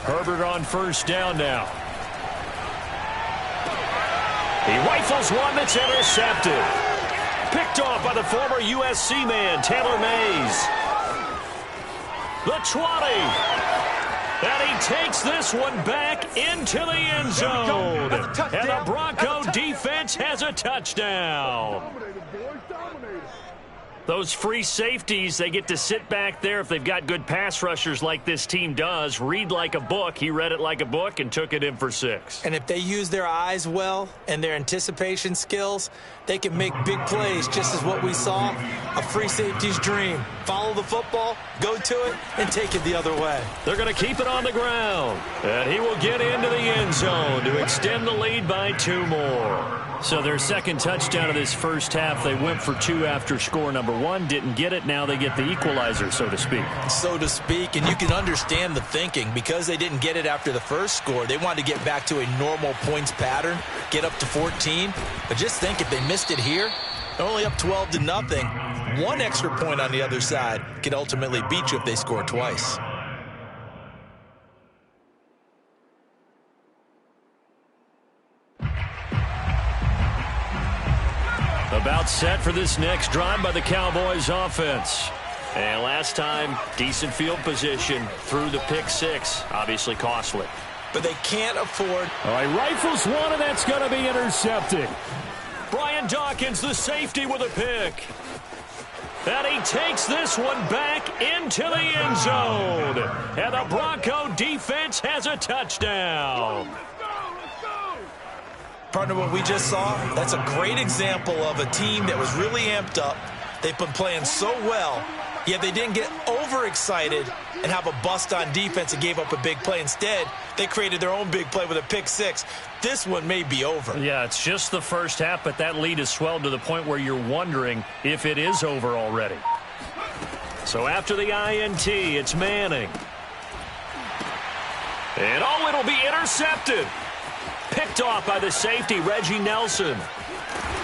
Herbert on first down now. He rifles one that's intercepted. Picked off by the former USC man, Taylor Mays. The 20. And he takes this one back into the end zone. And the Bronco defense has a touchdown. Those free safeties, they get to sit back there if they've got good pass rushers like this team does. Read like a book. He read it like a book and took it in for 6. And if they use their eyes well and their anticipation skills, they can make big plays, just as what we saw, a free safety's dream. Follow the football, go to it, and take it the other way. They're going to keep it on the ground. And he will get into the end zone to extend the lead by 2 more. So their second touchdown of this first half, they went for 2 after score number 1. Didn't get it. Now they get the equalizer, so to speak. So to speak, and you can understand the thinking. Because they didn't get it after the first score, they wanted to get back to a normal points pattern, get up to 14. But just think, if they missed it here, they're only up 12-0. 1 extra point on the other side could ultimately beat you if they score twice. About set for this next drive by the Cowboys offense. And last time, decent field position through the pick 6. Obviously costly. But they can't afford. All right, rifles one, and that's going to be intercepted. Brian Dawkins, the safety, with a pick. And he takes this one back into the end zone. And the Bronco defense has a touchdown. Partner, what we just saw, that's a great example of a team that was really amped up. They've been playing so well, yet they didn't get overexcited and have a bust on defense and gave up a big play. Instead, they created their own big play with a pick 6. This one may be over. Yeah, it's just the first half, but that lead has swelled to the point where you're wondering if it is over already. So after the INT, it's Manning. And oh, it'll be intercepted. Picked off by the safety, Reggie Nelson.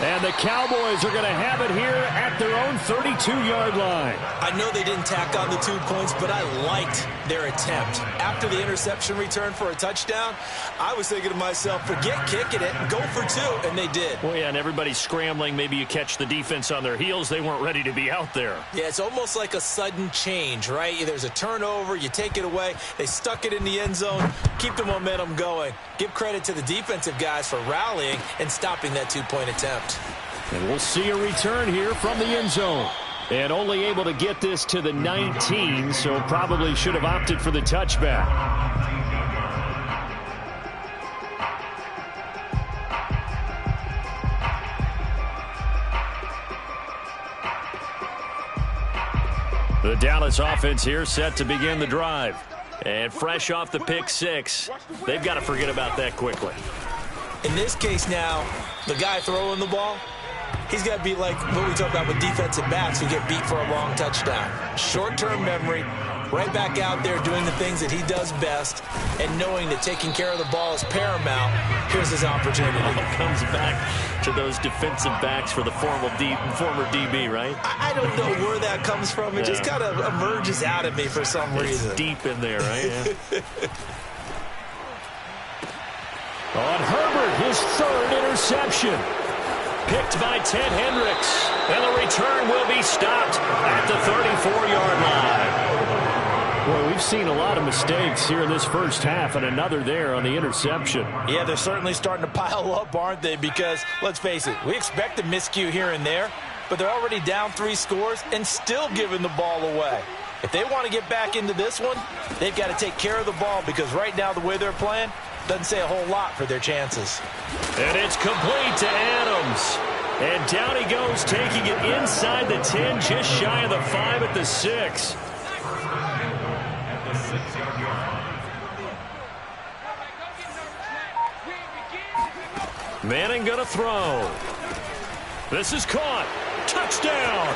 And the Cowboys are going to have it here at their own 32-yard line. I know they didn't tack on the 2 points, but I liked their attempt. After the interception return for a touchdown, I was thinking to myself, forget kicking it, go for 2, and they did. Well, yeah, and everybody's scrambling. Maybe you catch the defense on their heels. They weren't ready to be out there. Yeah, it's almost like a sudden change, right? There's a turnover, you take it away, they stuck it in the end zone, keep the momentum going. Give credit to the defensive guys for rallying and stopping that 2-point attempt. And we'll see a return here from the end zone. And only able to get this to the 19, so probably should have opted for the touchback. The Dallas offense here set to begin the drive. And fresh off the pick 6, they've got to forget about that quickly. In this case now, the guy throwing the ball, he's got to be like what we talk about with defensive backs who get beat for a long touchdown. Short-term memory, right back out there doing the things that he does best, and knowing that taking care of the ball is paramount. Here's his opportunity. It comes back to those defensive backs for the former DB, right? I don't know where that comes from. It just kind of emerges out of me for some reason. It's deep in there, right? Yeah. On Herbert, his 3rd interception. Picked by Ted Hendricks. And the return will be stopped at the 34-yard line. Boy, we've seen a lot of mistakes here in this first half, and another there on the interception. Yeah, they're certainly starting to pile up, aren't they? Because, let's face it, we expect a miscue here and there, but they're already down 3 scores and still giving the ball away. If they want to get back into this one, they've got to take care of the ball, because right now the way they're playing doesn't say a whole lot for their chances. And it's complete to Adams. And down he goes, taking it inside the 10, just shy of the 5 at the 6. Manning gonna throw. This is caught. Touchdown.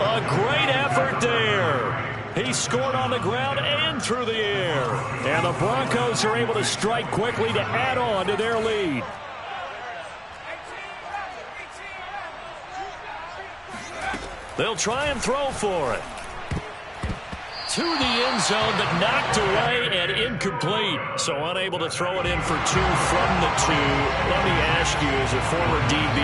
A great effort there. He scored on the ground and through the air. And the Broncos are able to strike quickly to add on to their lead. They'll try and throw for it. to the end zone, but knocked away and incomplete. So unable to throw it in for 2 from the 2. Let me ask you, as a former DB,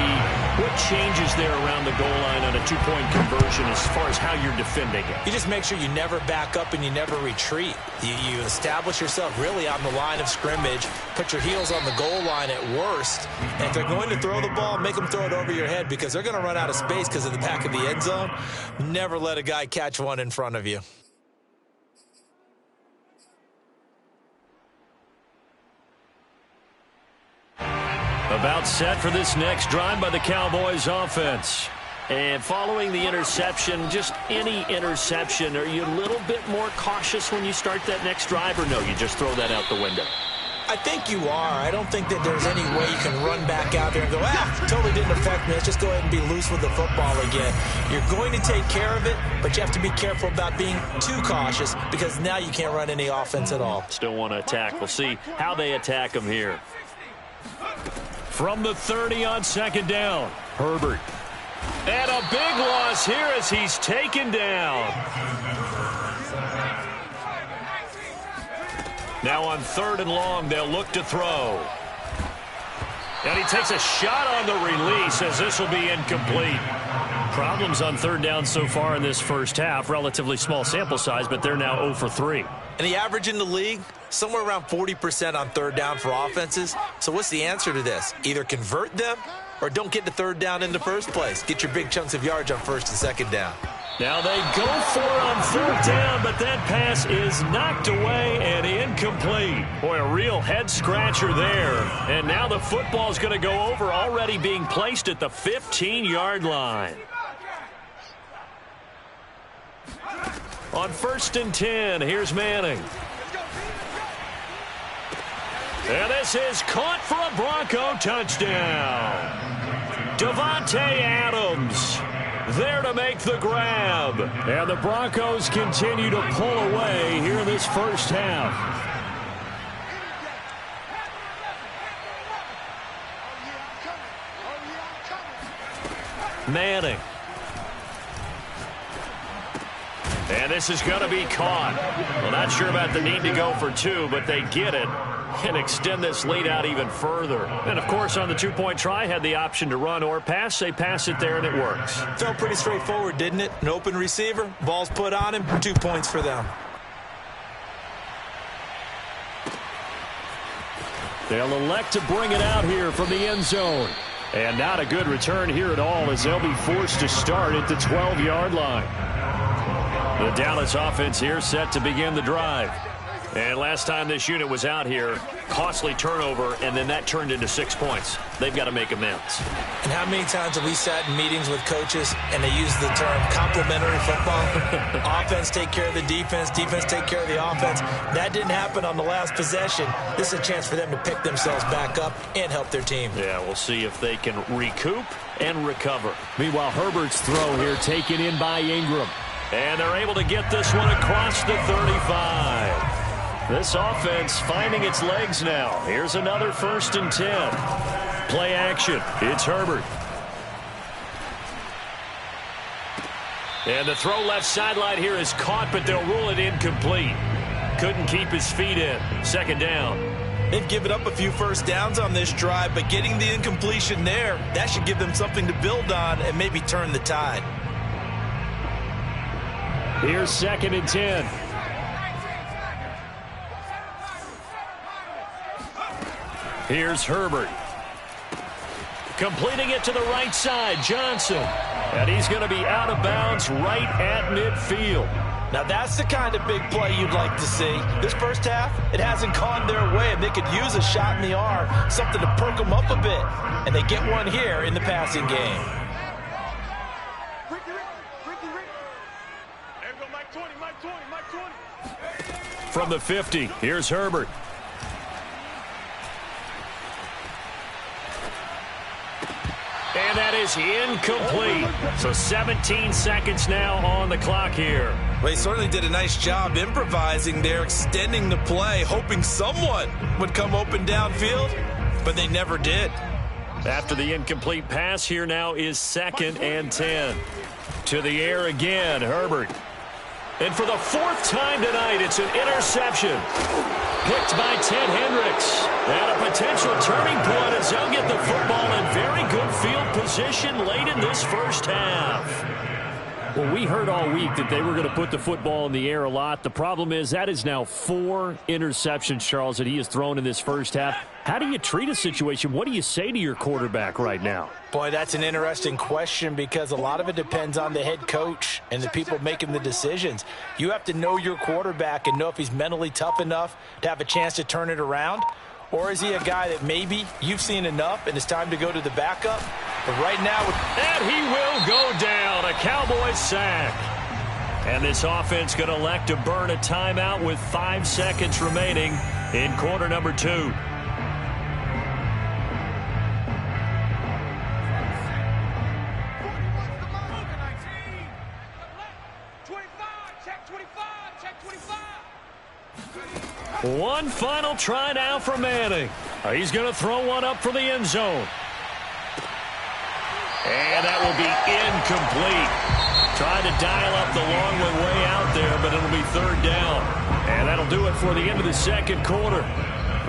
what changes there around the goal line on a 2-point conversion as far as how you're defending it? You just make sure you never back up and you never retreat. You establish yourself really on the line of scrimmage, put your heels on the goal line at worst, and if they're going to throw the ball, make them throw it over your head because they're going to run out of space because of the back of the end zone. Never let a guy catch one in front of you. About set for this next drive by the Cowboys offense. And following the interception, just any interception, are you a little bit more cautious when you start that next drive, or no, you just throw that out the window? I think you are. I don't think that there's any way you can run back out there and go, totally didn't affect me. Let's just go ahead and be loose with the football again. You're going to take care of it, but you have to be careful about being too cautious because now you can't run any offense at all. Still want to attack. We'll see how they attack them here. From the 30 on second down, Herbert. And a big loss here as he's taken down. Now on 3rd and long, they'll look to throw. And he takes a shot on the release as this will be incomplete. Problems on 3rd down so far in this first half. Relatively small sample size, but they're now 0 for 3. And the average in the league, somewhere around 40% on 3rd down for offenses. So what's the answer to this? Either convert them or don't get to 3rd down in the first place. Get your big chunks of yards on 1st and 2nd down. Now they go for it on 3rd down, but that pass is knocked away and incomplete. Boy, a real head-scratcher there. And now the football's going to go over, already being placed at the 15-yard line. On 1st and 10, here's Manning. And this is caught for a Bronco touchdown. Davante Adams there to make the grab. And the Broncos continue to pull away here in this first half. Manning. And this is going to be caught. Well, not sure about the need to go for 2, but they get it and extend this lead out even further. And, of course, on the 2-point try, had the option to run or pass. They pass it there, and it works. Felt pretty straightforward, didn't it? An open receiver, ball's put on him, 2 points for them. They'll elect to bring it out here from the end zone. And not a good return here at all as they'll be forced to start at the 12-yard line. The Dallas offense here set to begin the drive. And last time this unit was out here, costly turnover, and then that turned into 6 points. They've got to make amends. And how many times have we sat in meetings with coaches and they use the term complementary football? Offense take care of the defense, defense take care of the offense. That didn't happen on the last possession. This is a chance for them to pick themselves back up and help their team. Yeah, we'll see if they can recoup and recover. Meanwhile, Herbert's throw here taken in by Ingram. And they're able to get this one across the 35. This offense finding its legs now. Here's another 1st and 10. Play action. It's Herbert. And the throw left sideline here is caught, but they'll rule it incomplete. Couldn't keep his feet in. 2nd down. They've given up a few first downs on this drive, but getting the incompletion there, that should give them something to build on and maybe turn the tide. Here's 2nd and 10. Here's Herbert. Completing it to the right side, Johnson. And he's going to be out of bounds right at midfield. Now that's the kind of big play you'd like to see. This first half, it hasn't gone their way, and they could use a shot in the arm, something to perk them up a bit. And they get one here in the passing game. From the 50, here's Herbert. And that is incomplete. So 17 seconds now on the clock here. Well, he certainly did a nice job improvising there, extending the play, hoping someone would come open downfield, but they never did. After the incomplete pass, here now is 2nd and 10. To the air again, Herbert. And for the fourth time tonight, it's an interception. Picked by Ted Hendricks. And a potential turning point as they'll get the football in very good field position late in this first half. Well, we heard all week that they were going to put the football in the air a lot. The problem is that is now 4 interceptions, Charles, that he has thrown in this first half. How do you treat a situation? What do you say to your quarterback right now? Boy, that's an interesting question because a lot of it depends on the head coach and the people making the decisions. You have to know your quarterback and know if he's mentally tough enough to have a chance to turn it around. Or is he a guy that maybe you've seen enough and it's time to go to the backup? But right now... And he will go down. A Cowboys sack. And this offense going to elect to burn a timeout with 5 seconds remaining in quarter number 2. One final try now for Manning. He's going to throw one up for the end zone. And that will be incomplete. Trying to dial up the long way out there, but it'll be third down. And that'll do it for the end of the second quarter.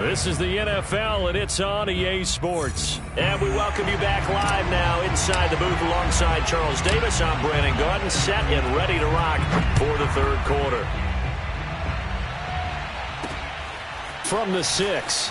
This is the NFL, and it's on EA Sports. And we welcome you back live now inside the booth alongside Charles Davis. I'm Brandon Gaudin, set and ready to rock for the third quarter. From the 6.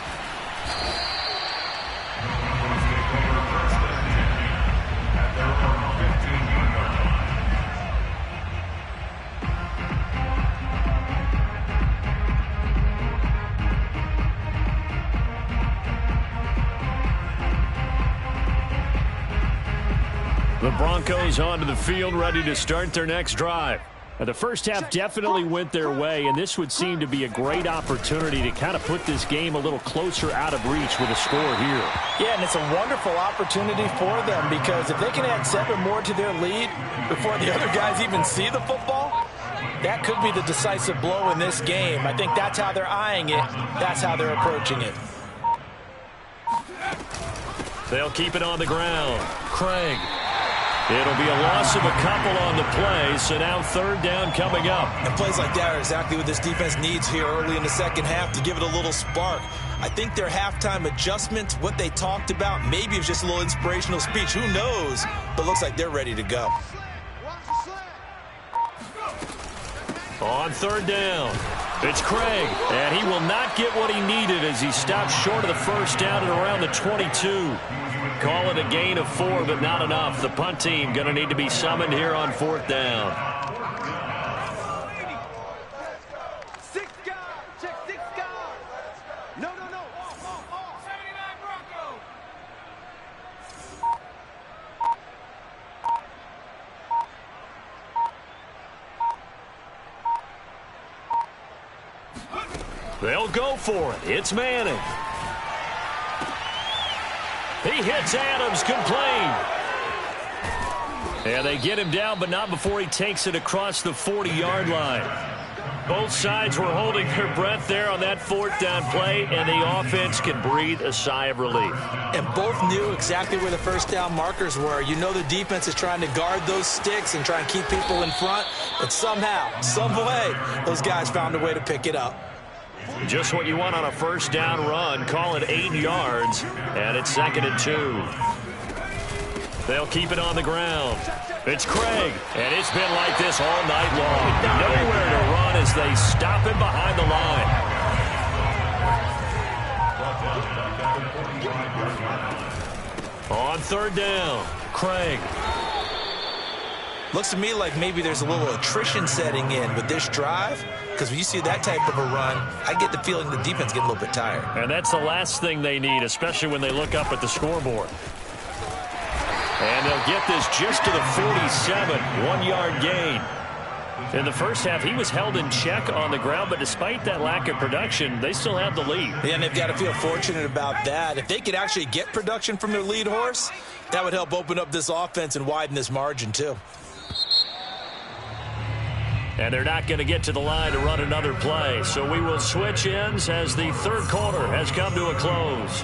The Broncos onto the field, ready to start their next drive. Now, the first half definitely went their way, and this would seem to be a great opportunity to kind of put this game a little closer out of reach with a score here. Yeah, and it's a wonderful opportunity for them because if they can add 7 more to their lead before the other guys even see the football, that could be the decisive blow in this game. I think that's how they're eyeing it. That's how they're approaching it. They'll keep it on the ground. Craig. It'll be a loss of a couple on the play, so now third down coming up. And plays like that are exactly what this defense needs here early in the second half to give it a little spark. I think their halftime adjustments, what they talked about, maybe it's just a little inspirational speech. Who knows? But looks like they're ready to go. On third down, it's Craig, and he will not get what he needed as he stops short of the first down at around the 22. Call it a gain of 4, but not enough. The punt team going to need to be summoned here on fourth down. 6 guard. Check 6 guard. No. 79 Bronco. They'll go for it. It's Manning. He hits Adams, complete. And they get him down, but not before he takes it across the 40-yard line. Both sides were holding their breath there on that fourth down play, and the offense can breathe a sigh of relief. And both knew exactly where the first down markers were. You know the defense is trying to guard those sticks and try and keep people in front, but somehow, some way, those guys found a way to pick it up. Just what you want on a first down run. Call it 8 yards, and it's 2nd and 2. They'll keep it on the ground. It's Craig, and it's been like this all night long. Nowhere to run as they stop him behind the line. On third down, Craig. Looks to me like maybe there's a little attrition setting in with this drive, because when you see that type of a run, I get the feeling the defense getting a little bit tired. And that's the last thing they need, especially when they look up at the scoreboard. And they'll get this just to the 47, 1-yard gain. In the first half, he was held in check on the ground, but despite that lack of production, they still have the lead. Yeah, and they've got to feel fortunate about that. If they could actually get production from their lead horse, that would help open up this offense and widen this margin too. And they're not going to get to the line to run another play. So we will switch ends as the third quarter has come to a close.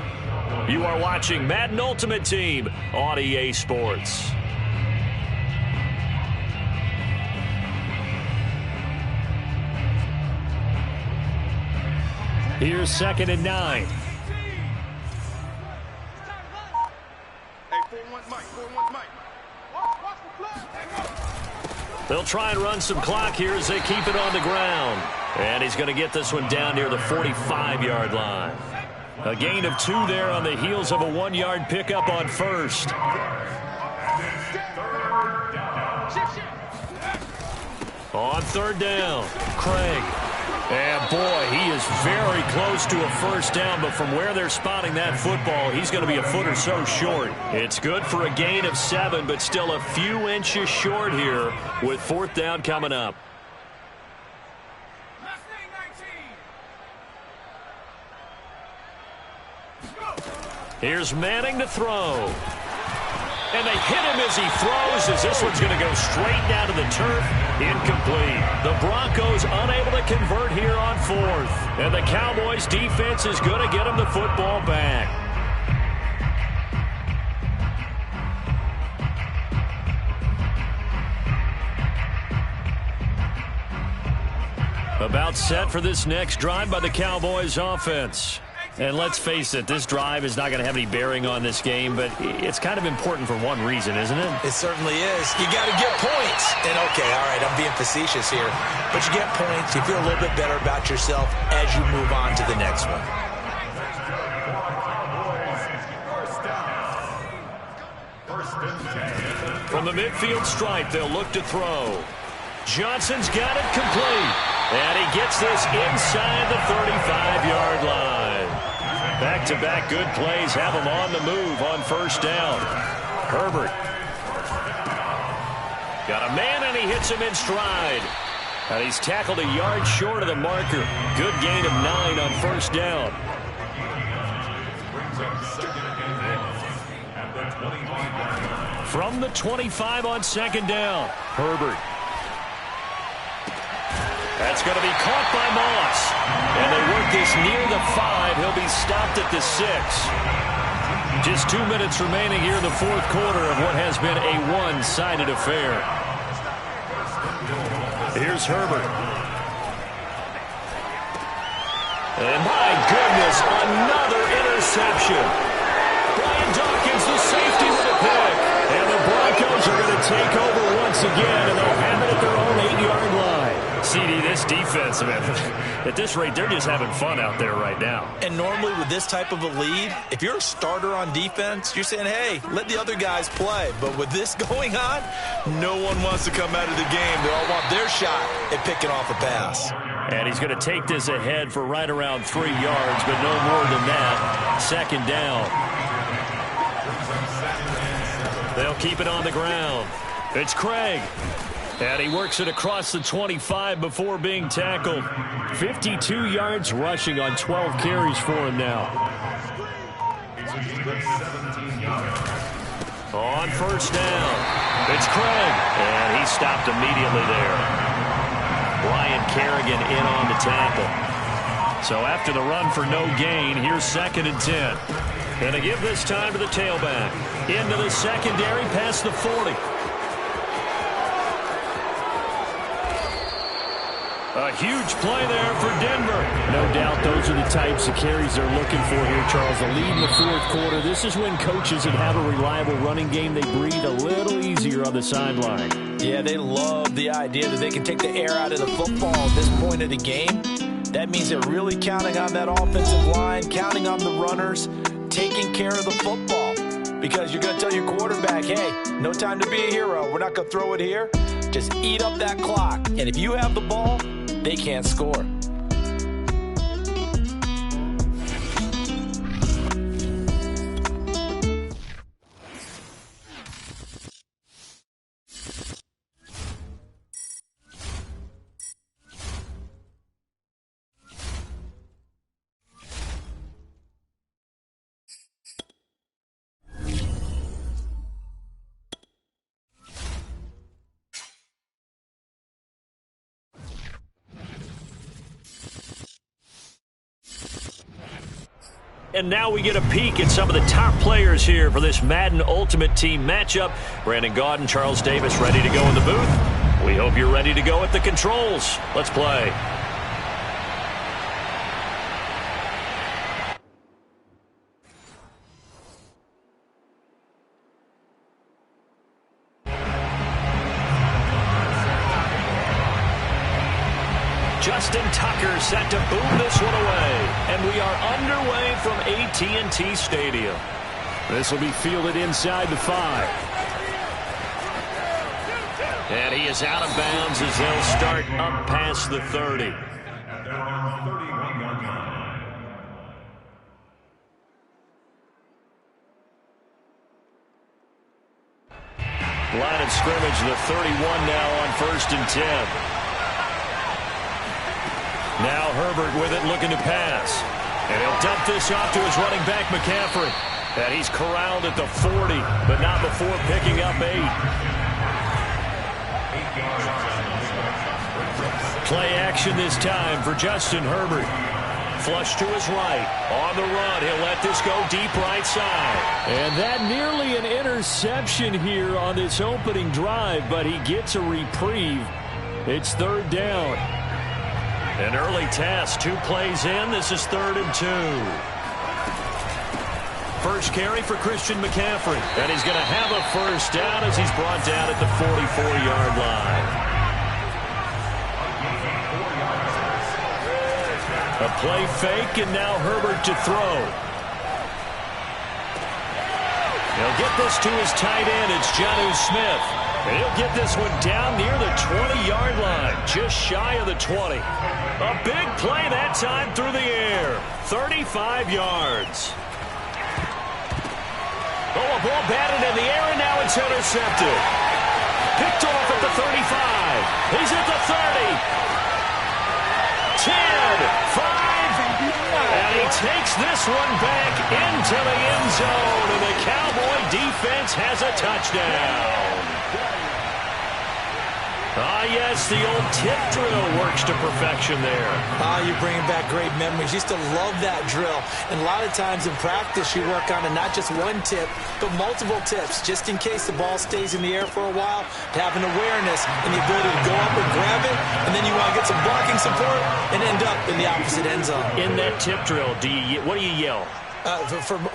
You are watching Madden Ultimate Team on EA Sports. Here's 2nd and 9. Hey, 4-1 Mike, 4-1 Mike. Watch the play. They'll try and run some clock here as they keep it on the ground. And he's going to get this one down near the 45-yard line. A gain of 2 there on the heels of a 1-yard pickup on first. On 3rd down, Craig. And boy, he is very close to a first down, but from where they're spotting that football, he's going to be a foot or so short. It's good for a gain of 7, but still a few inches short here with 4th down coming up. Here's Manning to throw. And they hit him as he throws, as this one's going to go straight down to the turf. Incomplete. The Broncos unable to convert here on 4th. And the Cowboys defense is going to get them the football back. About set for this next drive by the Cowboys offense. And let's face it, this drive is not going to have any bearing on this game, but it's kind of important for one reason, isn't it? It certainly is. You got to get points. And okay, all right, I'm being facetious here. But you get points, you feel a little bit better about yourself as you move on to the next one. From the midfield stripe, they'll look to throw. Johnson's got it complete. And he gets this inside the 35-yard line. Back-to-back good plays have him on the move on first down. Herbert. Got a man, and he hits him in stride. And he's tackled a yard short of the marker. Good gain of 9 on first down. From the 25 on 2nd down, Herbert. That's going to be caught by Moss. And they work this near the 5. He'll be stopped at the 6. Just 2 minutes remaining here in the 4th quarter of what has been a one-sided affair. Here's Herbert. And my goodness, another interception. Brian Dawkins, the safety with a pick. And the Broncos are going to take over once again, and they'll have it at their own 8-yard line. CD, this defense, man, at this rate, they're just having fun out there right now. And normally with this type of a lead, if you're a starter on defense, you're saying, hey, let the other guys play. But with this going on, no one wants to come out of the game. They all want their shot at picking off a pass. And he's going to take this ahead for right around 3 yards, but no more than that. 2nd down. They'll keep it on the ground. It's Craig. And he works it across the 25 before being tackled. 52 yards rushing on 12 carries for him now. On first down, it's Craig. And he stopped immediately there. Brian Kerrigan in on the tackle. So after the run for no gain, here's 2nd and 10. And they give this time to the tailback. Into the secondary, past the 40. A huge play there for Denver. No doubt those are the types of carries they're looking for here, Charles. The lead in the 4th quarter. This is when coaches that have a reliable running game, they breathe a little easier on the sideline. Yeah, they love the idea that they can take the air out of the football at this point of the game. That means they're really counting on that offensive line, counting on the runners, taking care of the football. Because you're going to tell your quarterback, hey, no time to be a hero. We're not going to throw it here. Just eat up that clock. And if you have the ball, they can't score. And now we get a peek at some of the top players here for this Madden Ultimate Team matchup. Brandon Gaudin, Charles Davis ready to go in the booth. We hope you're ready to go at the controls. Let's play. Justin Tucker set to boom this one away. And we are underway from AT&T Stadium. This will be fielded inside the 5. And he is out of bounds as they'll start up past the 30. Line of scrimmage, the 31 now on 1st and 10. Now Herbert with it, looking to pass. And he'll dump this off to his running back, McCaffrey. And he's corralled at the 40, but not before picking up 8. Play action this time for Justin Herbert. Flush to his right. On the run, he'll let this go deep right side. And that nearly an interception here on this opening drive, but he gets a reprieve. It's 3rd down. An early test, 2 plays in. This is 3rd and 2. First carry for Christian McCaffrey. And he's going to have a first down as he's brought down at the 44-yard line. A play fake, and now Herbert to throw. He'll get this to his tight end. It's Jonnu Smith. And he'll get this one down near the 20-yard line, just shy of the 20. A big play that time through the air. 35 yards. Oh, a ball batted in the air, and now it's intercepted. Picked off at the 35. He's at the 30. 10, 5, and he takes this one back into the end zone, and the Cowboy defense has a touchdown. Ah, yes, the old tip drill works to perfection there. You're bringing back great memories. Used to love that drill. And a lot of times in practice, you work on not just one tip, but multiple tips, just in case the ball stays in the air for a while, to have an awareness and the ability to go up and grab it, and then you want to get some blocking support and end up in the opposite end zone. In that tip drill, what do you yell?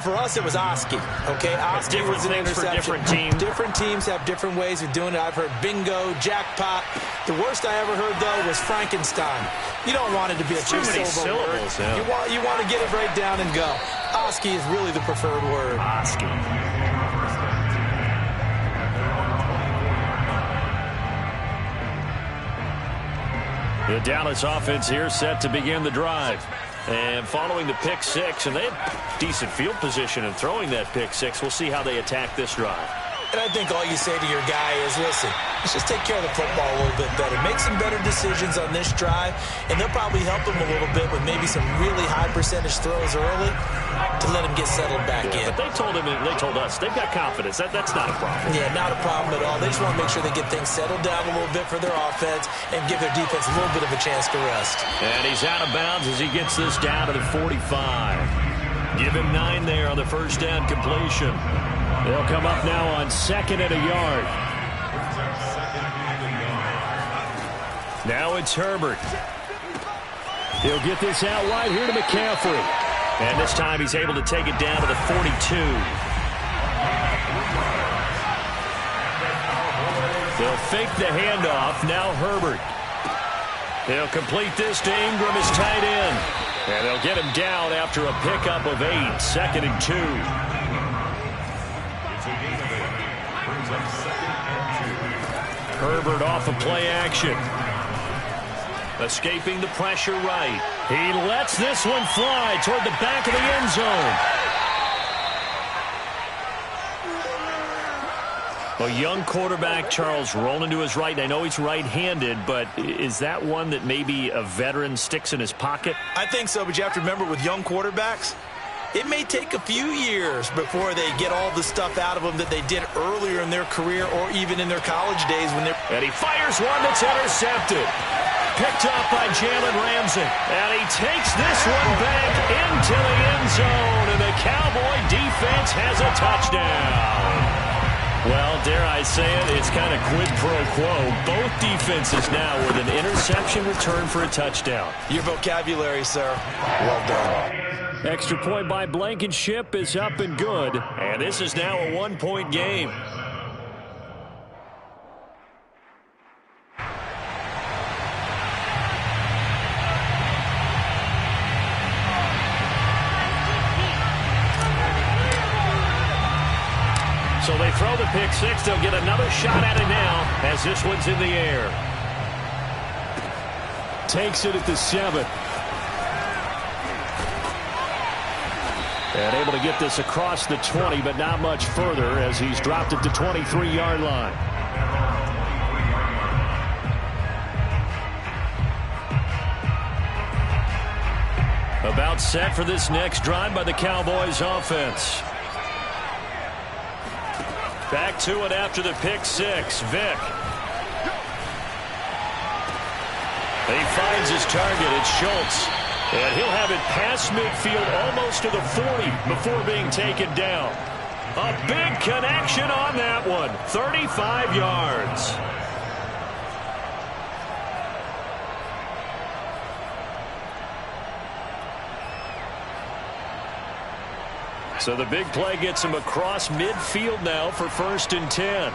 For us, it was Oski. Okay, Oski was an interception. For different teams. Different teams have different ways of doing it. I've heard bingo, jackpot. The worst I ever heard, though, was Frankenstein. You don't want it to be a two-syllable word. Yeah. You want to get it right down and go. Oski is really the preferred word. Oski. The Dallas offense here set to begin the drive. And following the pick 6, and they have decent field position in throwing that pick 6. We'll see how they attack this drive. And I think all you say to your guy is, listen, let's just take care of the football a little bit better. Make some better decisions on this drive, and they'll probably help him a little bit with maybe some really high percentage throws early to let him get settled back in. But they told us, they've got confidence. That's not a problem. Yeah, not a problem at all. They just want to make sure they get things settled down a little bit for their offense and give their defense a little bit of a chance to rest. And he's out of bounds as he gets this down to the 45. Give him 9 there on the first down completion. They'll come up now on 2nd and a yard. Now it's Herbert. He'll get this out wide here to McCaffrey. And this time he's able to take it down to the 42. They'll fake the handoff. Now Herbert. They'll complete this to Ingram, his tight end. And they'll get him down after a pickup of 8. 2nd and 2. Herbert off of play action. Escaping the pressure right. He lets this one fly toward the back of the end zone. A young quarterback, Charles, rolling to his right. I know he's right-handed, but is that one that maybe a veteran sticks in his pocket? I think so, but you have to remember with young quarterbacks, it may take a few years before they get all the stuff out of them that they did earlier in their career or even in their college days when they're... And he fires one that's intercepted. Picked up by Jalen Ramsey. And he takes this one back into the end zone. And the Cowboy defense has a touchdown. Well, dare I say it, it's kind of quid pro quo. Both defenses now with an interception return for a touchdown. Your vocabulary, sir. Well done. Extra point by Blankenship is up and good. And this is now a 1-point game. So they throw the pick six. They'll get another shot at it now as this one's in the air. Takes it at the 7. And able to get this across the 20, but not much further as he's dropped it to 23-yard line. About set for this next drive by the Cowboys offense. Back to it after the pick six. Vick. He finds his target. It's Schultz. And he'll have it past midfield almost to the 40 before being taken down. A big connection on that one. 35 yards. So the big play gets him across midfield now for 1st and 10.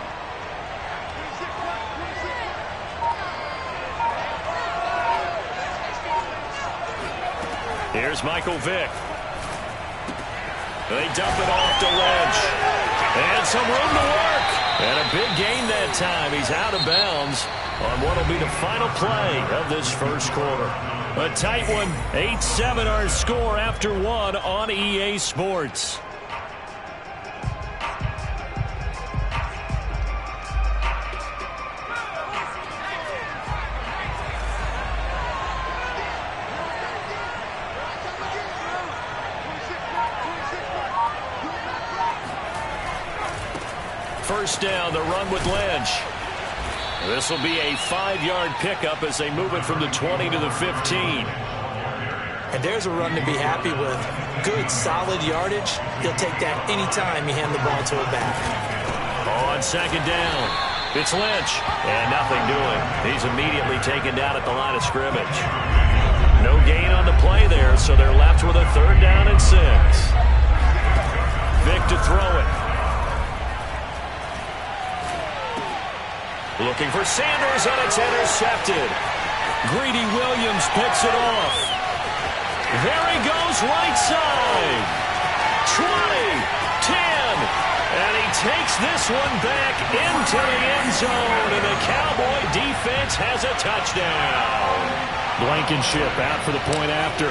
Here's Michael Vick. They dump it off to Lynch. And some room to work. And a big gain that time. He's out of bounds on what will be the final play of this first quarter. A tight one. 8-7 our score after one on EA Sports. First down, the run with Lynch. This will be a 5-yard pickup as they move it from the 20 to the 15. And there's a run to be happy with. Good, solid yardage. He'll take that anytime you hand the ball to a back. On second down, it's Lynch. And nothing doing. He's immediately taken down at the line of scrimmage. No gain on the play there, so they're left with a 3rd down and 6. Vick to throw it. Looking for Sanders, and it's intercepted. Greedy Williams picks it off. There he goes, right side. 20, 10, and he takes this one back into the end zone, and the Cowboy defense has a touchdown. Blankenship out for the point after.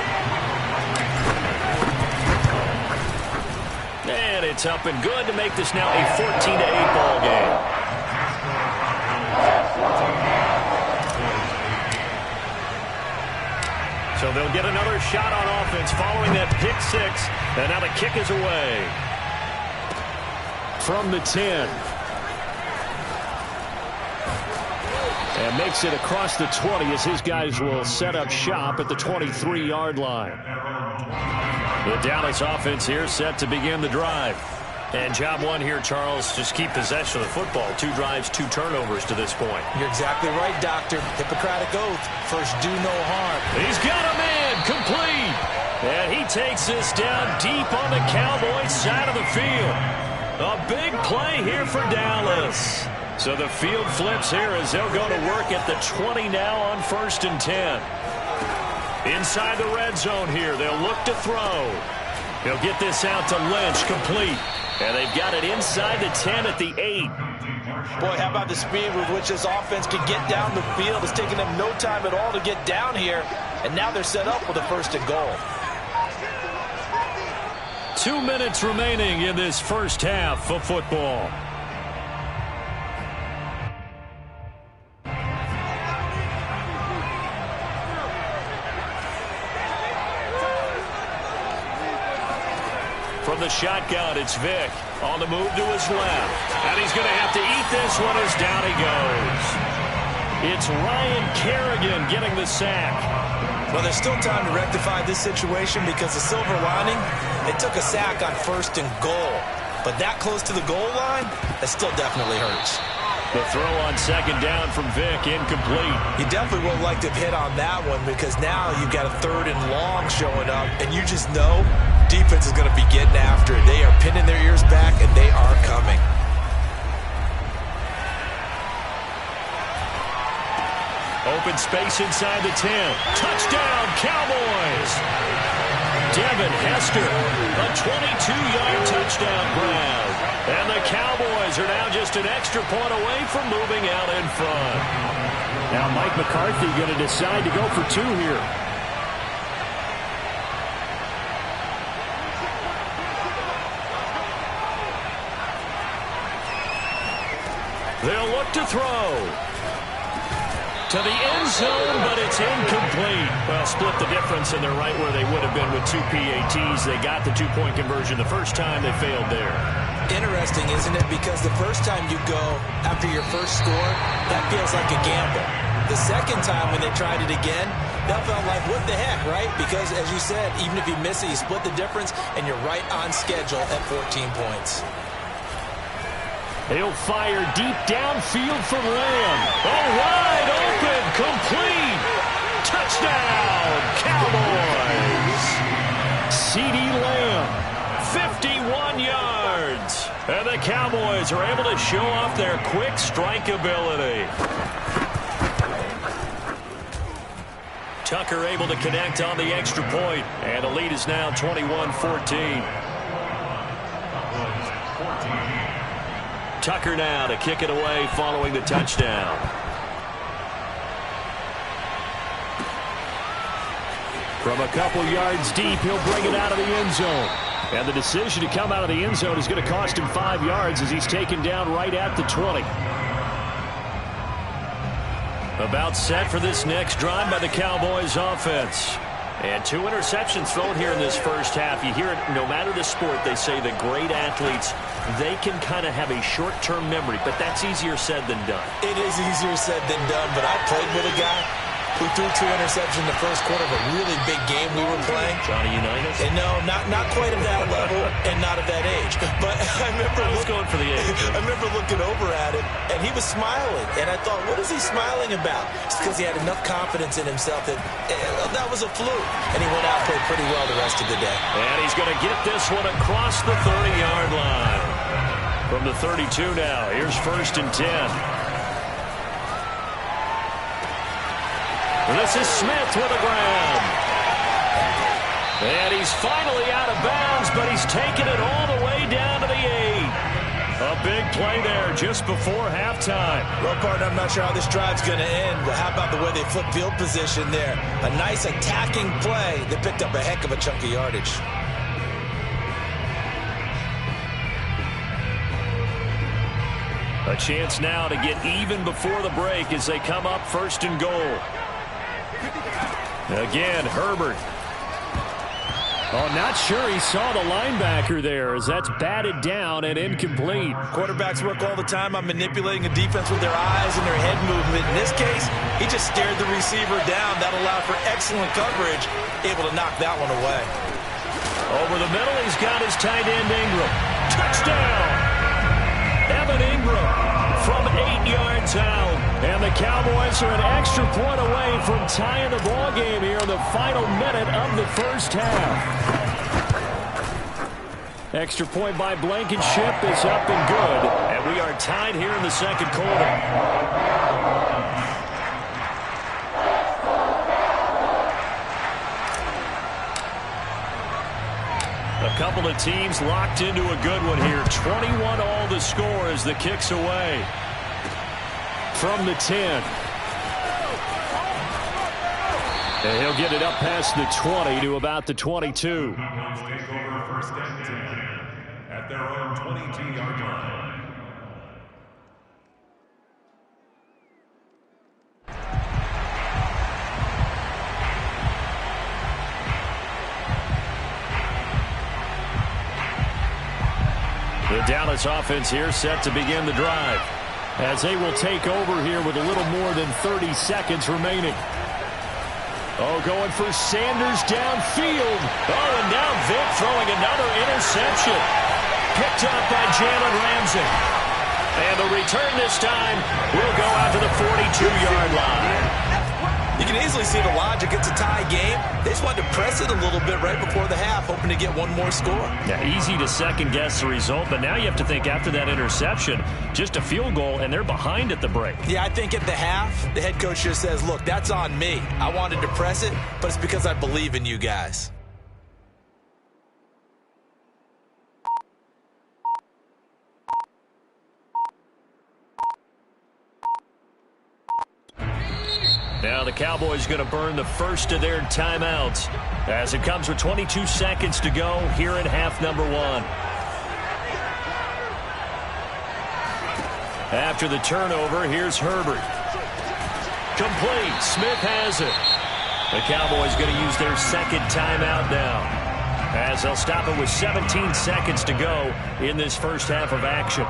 And it's up and good to make this now a 14-8 ball game. So they'll get another shot on offense following that pick six. And now the kick is away. From the 10. And makes it across the 20 as his guys will set up shop at the 23-yard line. The Dallas offense here set to begin the drive. And job one here, Charles, just keep possession of the football. 2 drives, 2 turnovers to this point. You're exactly right, Doctor. Hippocratic oath. First, do no harm. He's got a man complete. And he takes this down deep on the Cowboys side of the field. A big play here for Dallas. So the field flips here as they'll go to work at the 20 now on 1st and 10. Inside the red zone here, they'll look to throw. He'll get this out to Lynch, complete. And they've got it inside the 10 at the 8. Boy, how about the speed with which this offense can get down the field? It's taken them no time at all to get down here. And now they're set up with a 1st and goal. 2 minutes remaining in this first half of football. From the shotgun, it's Vick. On the move to his left. And he's going to have to eat this one as down he goes. It's Ryan Kerrigan getting the sack. Well, there's still time to rectify this situation because the silver lining, they took a sack on 1st and goal. But that close to the goal line, that still definitely hurts. The throw on 2nd down from Vick, incomplete. You definitely would like to hit on that one because now you've got a 3rd and long showing up, and you just know defense is going to be getting after it. They are pinning their ears back, and they are coming. Open space inside the 10. Touchdown, Cowboys! Devin Hester, a 22-yard touchdown grab. And the Cowboys are now just an extra point away from moving out in front. Now Mike McCarthy going to decide to go for 2 here. They'll look to throw. To the end zone, but it's incomplete. Well, split the difference, and they're right where they would have been with 2 PATs. They got the 2-point conversion the first time. They failed there. Interesting, isn't it? Because the first time you go after your first score, that feels like a gamble. The second time when they tried it again, that felt like, what the heck, right? Because, as you said, even if you miss it, you split the difference, and you're right on schedule at 14 points. He'll fire deep downfield from Lamb. Oh, wide open, complete. Touchdown, Cowboys. CeeDee Lamb. 51 yards. And the Cowboys are able to show off their quick strike ability. Tucker able to connect on the extra point. And the lead is now 21-14. Tucker now to kick it away following the touchdown. From a couple yards deep, he'll bring it out of the end zone. And the decision to come out of the end zone is going to cost him 5 yards as he's taken down right at the 20. About set for this next drive by the Cowboys offense. And 2 interceptions thrown here in this first half. You hear it, no matter the sport, they say the great athletes, they can kind of have a short-term memory, but that's easier said than done. It is easier said than done, but I played with a guy who threw 2 interceptions in the first quarter of a really big game we were playing. Johnny Unitas? And no, not quite at that level and not at that age. But I remember going for the age. I remember looking over at him, and he was smiling. And I thought, what is he smiling about? It's because he had enough confidence in himself that that was a fluke. And he went out and played pretty well the rest of the day. And he's going to get this one across the 30-yard line. From the 32 now, here's 1st and 10. This is Smith with a grab. And he's finally out of bounds, but he's taken it all the way down to the 8. A big play there just before halftime. Well, partner, I'm not sure how this drive's going to end, but how about the way they flip field position there? A nice attacking play that picked up a heck of a chunk of yardage. A chance now to get even before the break as they come up 1st and goal. Again, Herbert. Oh, not sure he saw the linebacker there as that's batted down and incomplete. Quarterbacks work all the time on manipulating a defense with their eyes and their head movement. In this case, he just stared the receiver down. That allowed for excellent coverage, able to knock that one away. Over the middle, he's got his tight end Ingram. Touchdown! Evan Ingram from 8 yards out. And the Cowboys are an extra point away from tying the ball game here in the final minute of the first half. Extra point by Blankenship is up and good. And we are tied here in the second quarter. A couple of teams locked into a good one here. 21 all the score as the kick's away. From the 10. And he'll get it up past the 20 to about the 22. Take over 1st and 10 at their own 22-yard line. The Dallas offense here set to begin the drive. As they will take over here with a little more than 30 seconds remaining. Oh, going for Sanders downfield. Oh, and now Vick throwing another interception. Picked up by Jalen Ramsey. And the return this time will go out to the 42-yard line. You can easily see the logic. It's a tie game. They just wanted to press it a little bit right before the half, hoping to get one more score. Yeah, easy to second-guess the result, but now you have to think after that interception, just a field goal, and they're behind at the break. Yeah, I think at the half, the head coach just says, look, that's on me. I wanted to press it, but it's because I believe in you guys. – Now the Cowboys going to burn the first of their timeouts as it comes with 22 seconds to go here in half number 1. After the turnover, here's Herbert. Complete. Smith has it. The Cowboys going to use their second timeout now, as they'll stop it with 17 seconds to go in this first half of action.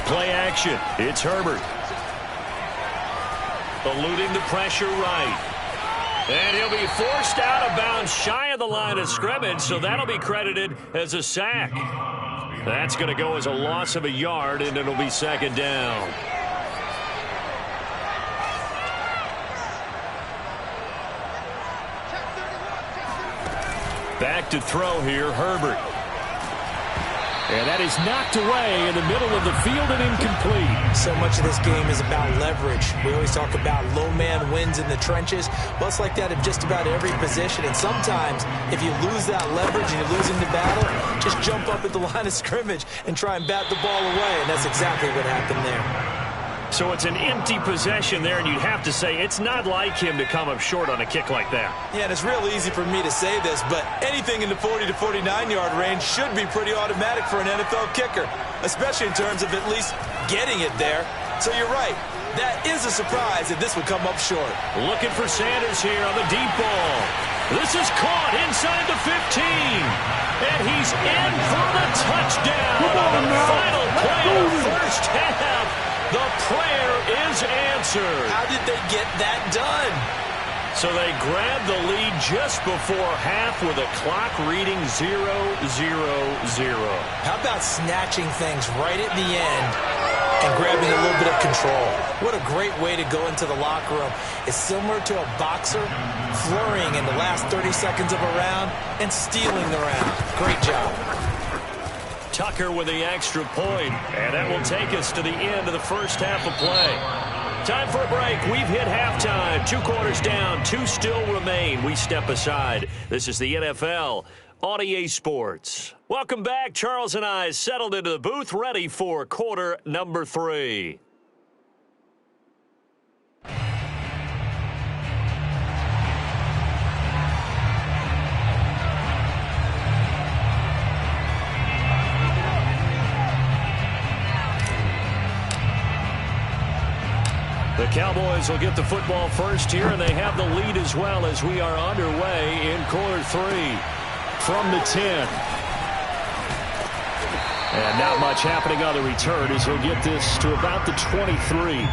Play action. It's Herbert. Eluding the pressure right. And he'll be forced out of bounds shy of the line of scrimmage, so that'll be credited as a sack. That's going to go as a loss of a yard, and it'll be second down. Back to throw here, Herbert. And that is knocked away in the middle of the field and incomplete. So much of this game is about leverage. We always talk about low man wins in the trenches. Well, it's like that in just about every position. And sometimes, if you lose that leverage and you're losing the battle, just jump up at the line of scrimmage and try and bat the ball away. And that's exactly what happened there. So it's an empty possession there, and you'd have to say it's not like him to come up short on a kick like that. Yeah, and it's real easy for me to say this, but anything in the 40 to 49-yard range should be pretty automatic for an NFL kicker, especially in terms of at least getting it there. So you're right. That is a surprise if this would come up short. Looking for Sanders here on the deep ball. This is caught inside the 15. And he's in for the touchdown on the final play of the first half. The prayer is answered. How did they get that done? So they grabbed the lead just before half with a clock reading 0-0-0. How about snatching things right at the end and grabbing a little bit of control? What a great way to go into the locker room. It's similar to a boxer flurrying in the last 30 seconds of a round and stealing the round. Great job. Tucker with the extra point, and that will take us to the end of the first half of play. Time for a break. We've hit halftime. 2 quarters down, 2 still remain. We step aside. This is the NFL on EA Sports. Welcome back. Charles and I settled into the booth, ready for quarter number 3. The Cowboys will get the football first here, and they have the lead as well as we are underway in quarter 3 from the 10. And not much happening on the return as he'll get this to about the 23.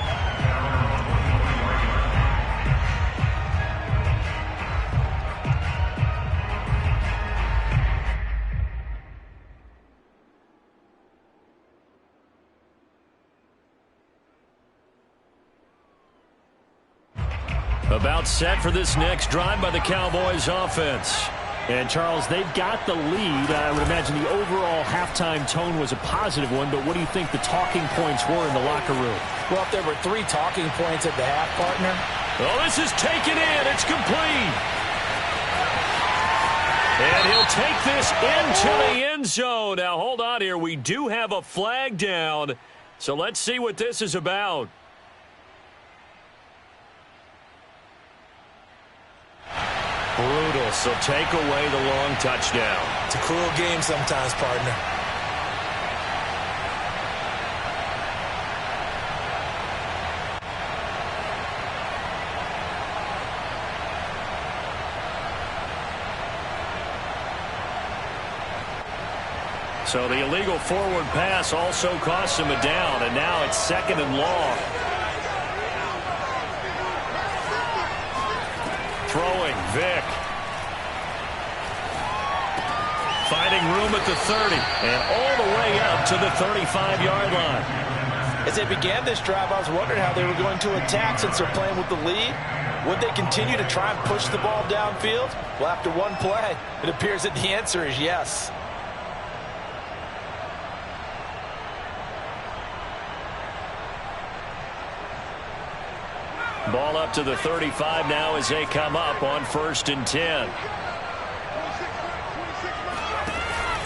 About set for this next drive by the Cowboys offense. And, Charles, they've got the lead. I would imagine the overall halftime tone was a positive one, but what do you think the talking points were in the locker room? Well, if there were 3 talking points at the half, partner. Oh, this is taken in. It's complete. And he'll take this into the end zone. Now, hold on here. We do have a flag down, so let's see what this is about. Brutal, so take away the long touchdown. It's a cruel game sometimes, partner. So the illegal forward pass also costs him a down, and now it's 2nd and long. Throwing, Vick. Finding room at the 30, and all the way up to the 35-yard line. As they began this drive, I was wondering how they were going to attack since they're playing with the lead. Would they continue to try and push the ball downfield? Well, after one play, it appears that the answer is yes. Ball up to the 35 now as they come up on 1st and 10.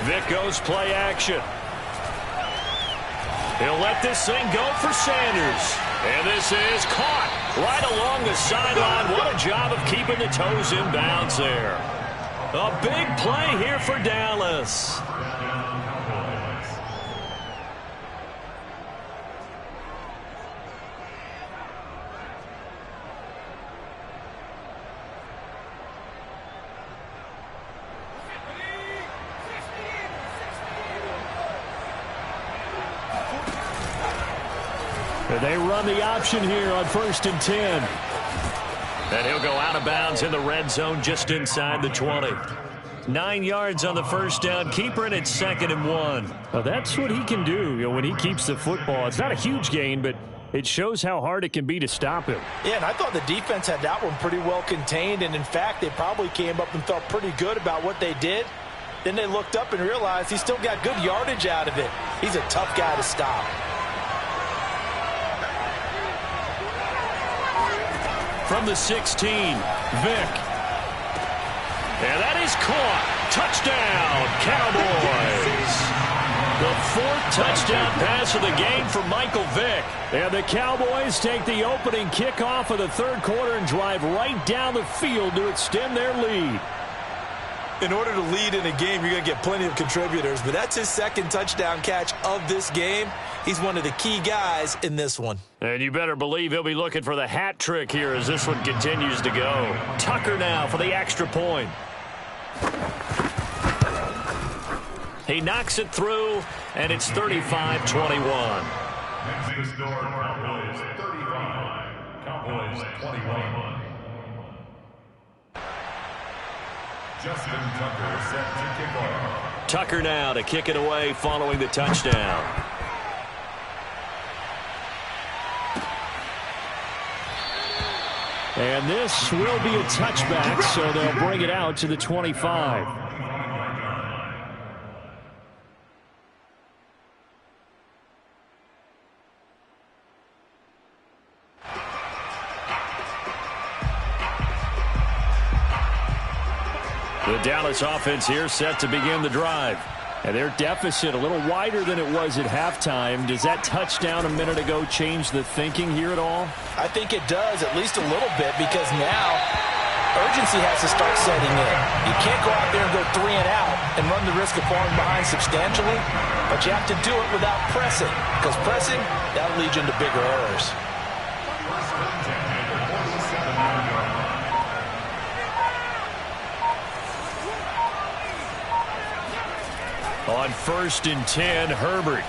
Vick goes play action. He'll let this thing go for Sanders. And this is caught right along the sideline. What a job of keeping the toes in bounds there. A big play here for Dallas. They run the option here on 1st and 10. And he'll go out of bounds in the red zone just inside the 20. 9 yards on the first down. Keeper, and it's 2nd and 1. Well, that's what he can do, when he keeps the football. It's not a huge gain, but it shows how hard it can be to stop him. Yeah, and I thought the defense had that one pretty well contained, and in fact, they probably came up and felt pretty good about what they did. Then they looked up and realized he still got good yardage out of it. He's a tough guy to stop. From the 16, Vick. And that is caught. Touchdown, Cowboys. The 4th touchdown pass of the game for Michael Vick. And the Cowboys take the opening kickoff of the 3rd quarter and drive right down the field to extend their lead. In order to lead in a game, you're going to get plenty of contributors, but that's his 2nd touchdown catch of this game. He's one of the key guys in this one. And you better believe he'll be looking for the hat trick here as this one continues to go. Tucker now for the extra point. He knocks it through, and it's 35-21. Next to the score, Cowboys 35, Cowboys 21. Justin Tucker set to kick off. Tucker now to kick it away following the touchdown. And this will be a touchback, so they'll bring it out to the 25. The Dallas offense here set to begin the drive. And their deficit a little wider than it was at halftime. Does that touchdown a minute ago change the thinking here at all? I think it does, at least a little bit, because now urgency has to start setting in. You can't go out there and go 3 and out and run the risk of falling behind substantially, but you have to do it without pressing, because pressing, that'll lead you into bigger errors. On 1st and 10, Herbert.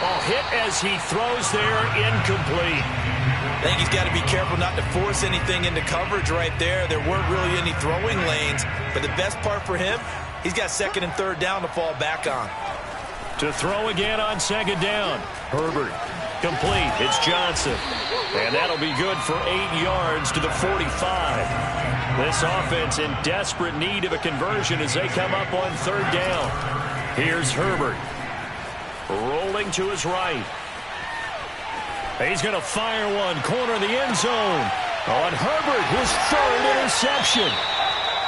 Oh, hit as he throws there, incomplete. I think he's got to be careful not to force anything into coverage right there. There weren't really any throwing lanes, but the best part for him, he's got 2nd and 3rd down to fall back on. To throw again on 2nd down. Herbert, complete. It's Johnson. And that'll be good for 8 yards to the 45. This offense in desperate need of a conversion as they come up on 3rd down. Here's Herbert. Rolling to his right. He's going to fire one. Corner of the end zone. On Herbert, his 3rd interception.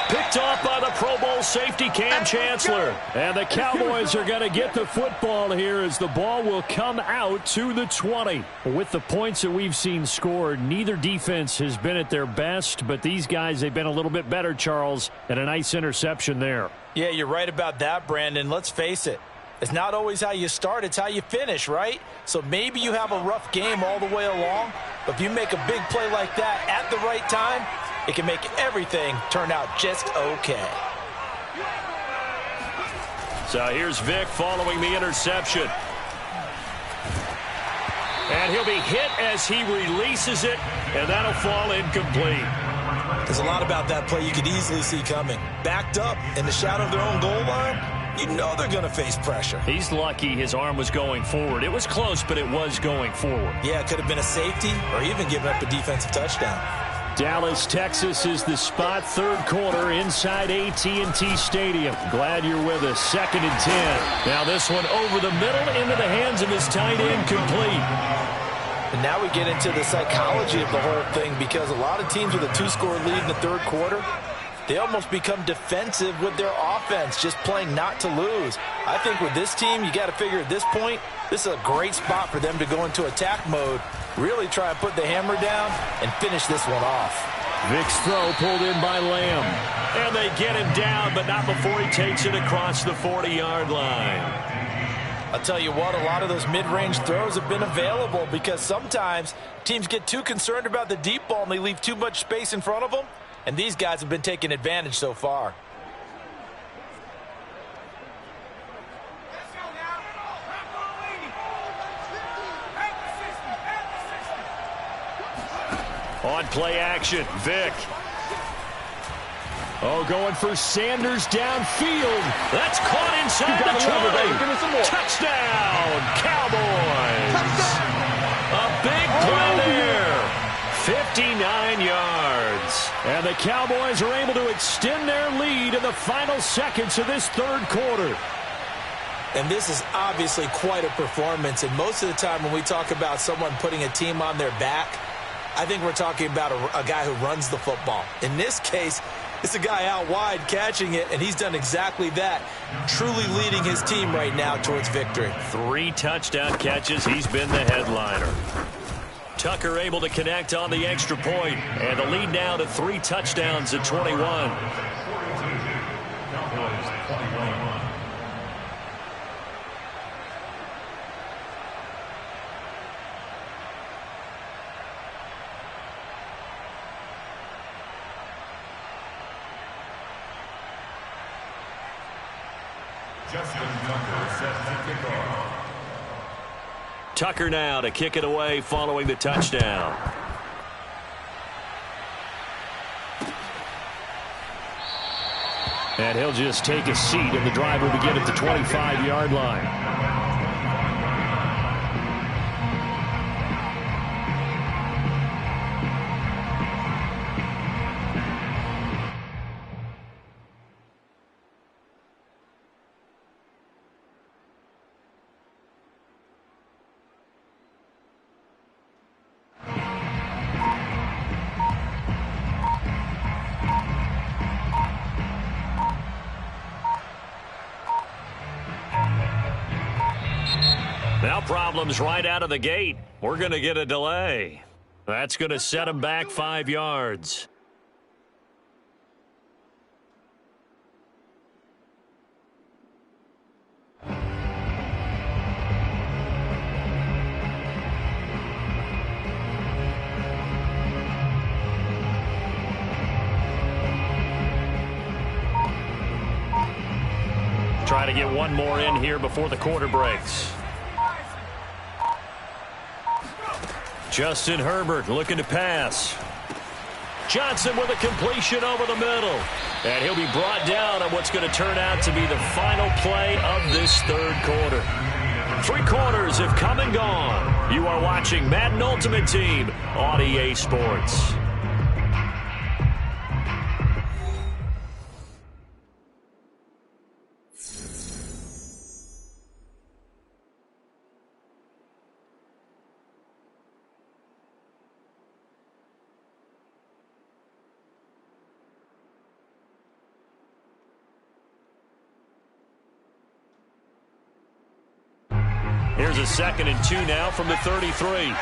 Picked off by the Pro Bowl safety Cam Chancellor. And the Cowboys are going to get the football here as the ball will come out to the 20. With the points that we've seen scored, neither defense has been at their best, but these guys, they've been a little bit better, Charles, and a nice interception there. Yeah, you're right about that, Brandon. Let's face it. It's not always how you start, it's how you finish, right? So maybe you have a rough game all the way along, but if you make a big play like that at the right time, it can make everything turn out just okay. So here's Vick following the interception. And he'll be hit as he releases it, and that'll fall incomplete. There's a lot about that play you could easily see coming. Backed up in the shadow of their own goal line, you know they're going to face pressure. He's lucky his arm was going forward. It was close, but it was going forward. Yeah, it could have been a safety or even given up a defensive touchdown. Dallas, Texas is the spot. 3rd quarter inside AT&T Stadium. Glad you're with us. 2nd and 10. Now this one over the middle into the hands of his tight end, complete. And now we get into the psychology of the whole thing, because a lot of teams with a 2-score lead in the 3rd quarter, they almost become defensive with their offense, just playing not to lose. I think with this team, you got to figure at this point, this is a great spot for them to go into attack mode, really try and put the hammer down and finish this one off. Vick's throw pulled in by Lamb. And they get him down, but not before he takes it across the 40-yard line. I'll tell you what, a lot of those mid-range throws have been available because sometimes teams get too concerned about the deep ball and they leave too much space in front of them, and these guys have been taking advantage so far. On play action, Vick. Oh, going for Sanders downfield. That's caught inside the 20. Touchdown, Cowboys. A big play there. 59 yards. And the Cowboys are able to extend their lead in the final seconds of this third quarter. And this is obviously quite a performance. And most of the time when we talk about someone putting a team on their back, I think we're talking about a guy who runs the football. In this case, it's a guy out wide catching it, and he's done exactly that, truly leading his team right now towards victory. 3 touchdown catches. He's been the headliner. Tucker able to connect on the extra point, and the lead now to 3 touchdowns at 21. Justin Tucker set to kick off. Tucker now to kick it away following the touchdown. And he'll just take a seat, and the drive will begin at the 25-yard line. Now problems right out of the gate. We're going to get a delay. That's going to set him back 5 yards. Try to get one more in here before the quarter breaks. Justin Herbert looking to pass. Johnson with a completion over the middle. And he'll be brought down on what's going to turn out to be the final play of this third quarter. 3 quarters have come and gone. You are watching Madden Ultimate Team on EA Sports. Here's a 2nd and 2 now from the 33.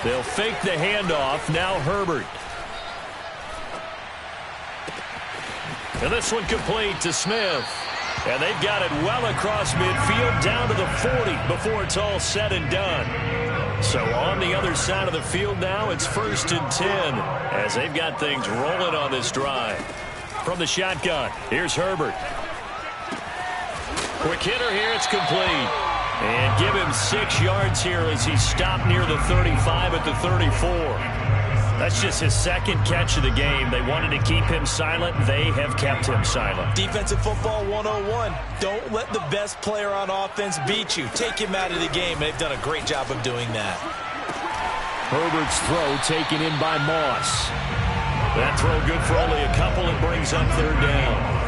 They'll fake the handoff. Now Herbert. And this one complete to Smith. And they've got it well across midfield down to the 40 before it's all said and done. So on the other side of the field now, it's 1st and 10 as they've got things rolling on this drive. From the shotgun, here's Herbert. Quick hitter here, it's complete. And give him 6 yards here as he stopped near the 35 at the 34. That's just his 2nd catch of the game. They wanted to keep him silent. They have kept him silent. Defensive football 101. Don't let the best player on offense beat you. Take him out of the game. They've done a great job of doing that. Herbert's throw taken in by Moss. That throw good for only a couple. It brings up 3rd down.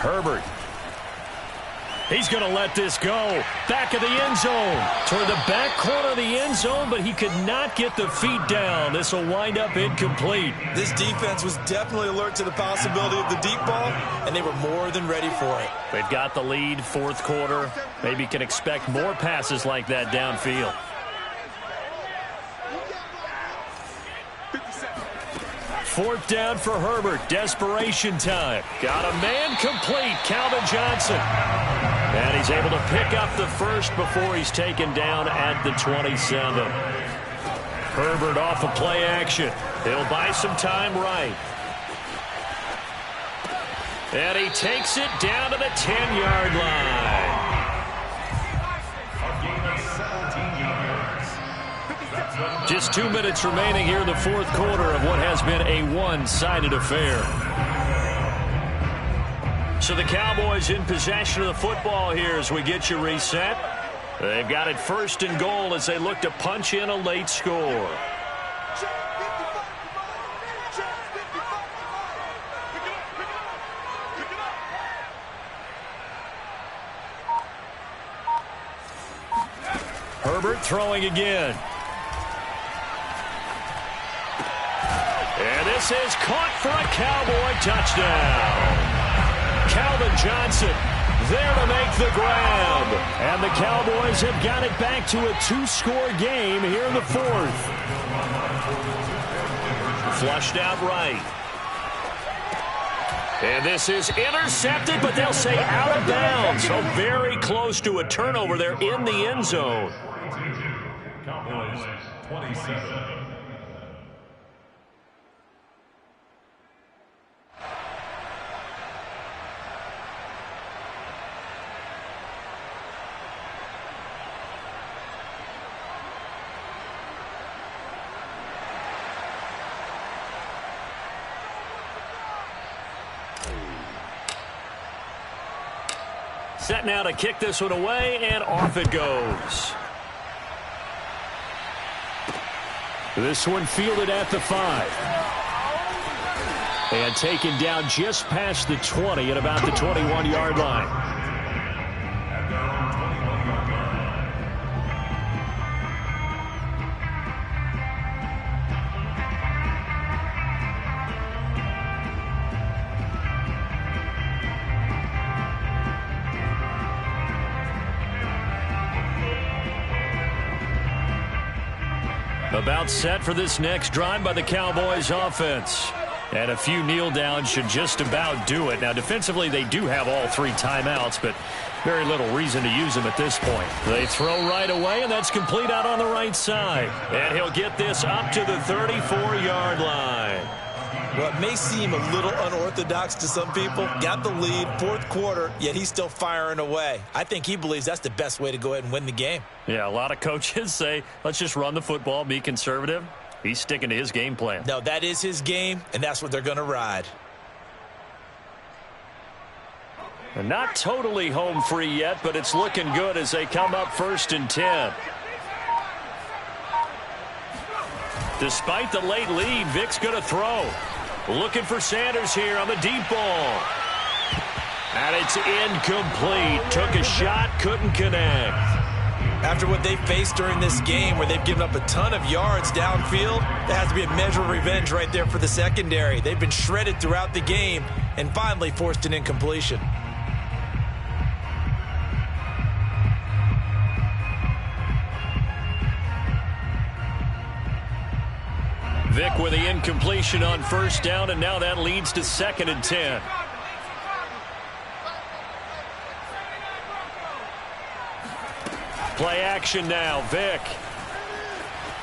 Herbert. He's going to let this go. Back of the end zone. Toward the back corner of the end zone, but he could not get the feet down. This will wind up incomplete. This defense was definitely alert to the possibility of the deep ball, and they were more than ready for it. They've got the lead, fourth quarter. Maybe can expect more passes like that downfield. Fourth down for Herbert. Desperation time. Got a man complete. Calvin Johnson. And he's able to pick up the first before he's taken down at the 27. Herbert off of play action. He'll buy some time right. And he takes it down to the 10-yard line. Just 2 minutes remaining here in the fourth quarter of what has been a one-sided affair. So the Cowboys in possession of the football here as we get you reset. They've got it first and goal as they look to punch in a late score. Herbert throwing again. And this is caught for a Cowboy touchdown. Calvin Johnson there to make the grab. And the Cowboys have got it back to a two-score game here in the fourth. Flushed out right. And this is intercepted, but they'll say out of bounds. So very close to a turnover there in the end zone. Cowboys 27. Set now to kick this one away, and off it goes. This one fielded at the 5. And taken down just past the 20 at about the 21-yard line. About set for this next drive by the Cowboys offense. And a few kneel downs should just about do it. Now, defensively, they do have all 3 timeouts, but very little reason to use them at this point. They throw right away, and that's complete out on the right side. And he'll get this up to the 34-yard line. Well, it may seem a little unorthodox to some people. Got the lead, fourth quarter, yet he's still firing away. I think he believes that's the best way to go ahead and win the game. Yeah, a lot of coaches say, let's just run the football, be conservative. He's sticking to his game plan. No, that is his game, and that's what they're going to ride. And not totally home free yet, but it's looking good as they come up 1st and 10. Despite the late lead, Vic's going to throw. Looking for Sanders here on the deep ball. And it's incomplete. Took a shot, couldn't connect. After what they faced during this game where they've given up a ton of yards downfield, there has to be a measure of revenge right there for the secondary. They've been shredded throughout the game and finally forced an incompletion. Vic with the incompletion on 1st down, and now that leads to 2nd and 10. Play action now. Vic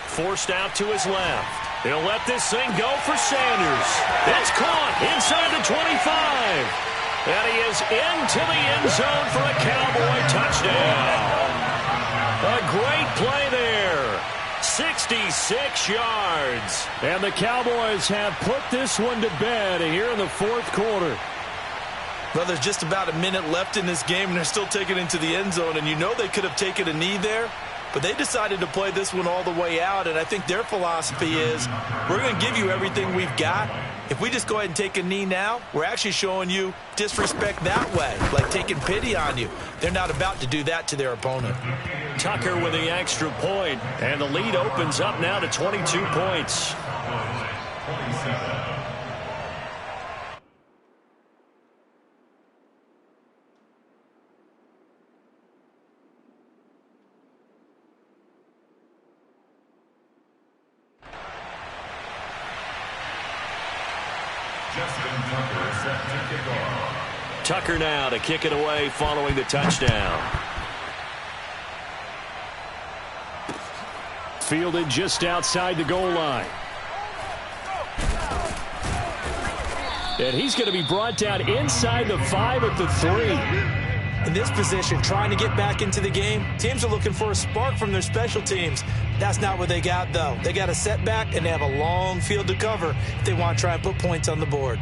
forced out to his left. He'll let this thing go for Sanders. It's caught inside the 25. And he is into the end zone for a Cowboy touchdown. A great play there. 66 yards. And the Cowboys have put this one to bed here in the fourth quarter. Well, there's just about a minute left in this game, and they're still taking it into the end zone. And you know they could have taken a knee there, but they decided to play this one all the way out. And I think their philosophy is, we're going to give you everything we've got, If we just go ahead and take a knee now, we're actually showing you disrespect that way, like taking pity on you. They're not about to do that to their opponent. Tucker with the extra point, and the lead opens up now to 22 points. 27. Justin Tucker set to kick off. Tucker now to kick it away following the touchdown. Fielded just outside the goal line. And he's going to be brought down inside the 5 at the 3. In this position, trying to get back into the game, teams are looking for a spark from their special teams. That's not what they got, though. They got a setback, and they have a long field to cover if they want to try and put points on the board.